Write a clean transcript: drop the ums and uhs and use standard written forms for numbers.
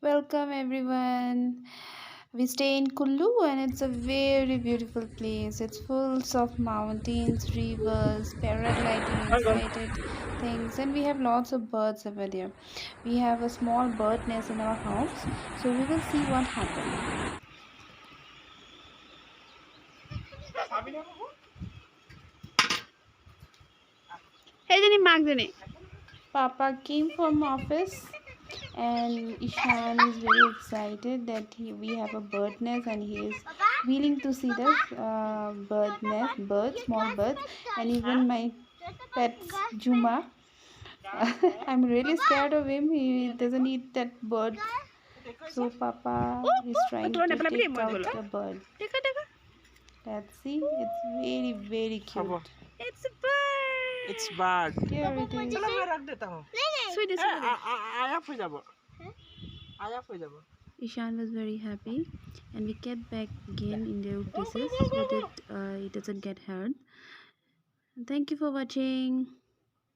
Welcome everyone. We stay in Kullu and it's a very beautiful place. It's full of mountains, rivers, paragliding, excited things, and we have lots of birds over there. We have a small bird nest in our house, so we will see what happens. সেই জনী মাকজনী Papa came from office and Ishan is very excited that we have a bird nest and he is willing to see the small birds, and even my pets Juma. I'm really scared of him. He doesn't eat that birds. So Papa is trying তোৰ to নেপেলাবি দেই take মই out গ'লো the bird. দেখা দেখা Let's see. It's very Habo. cute. it's a bird It's bad. Here it is. चलो मैं रख देता हूँ সুই দে সুই দে आया हो जाबो आया हो जाबो Ishan was very happy, and we kept back again in their places so that it doesn't get hurt. Thank you for watching.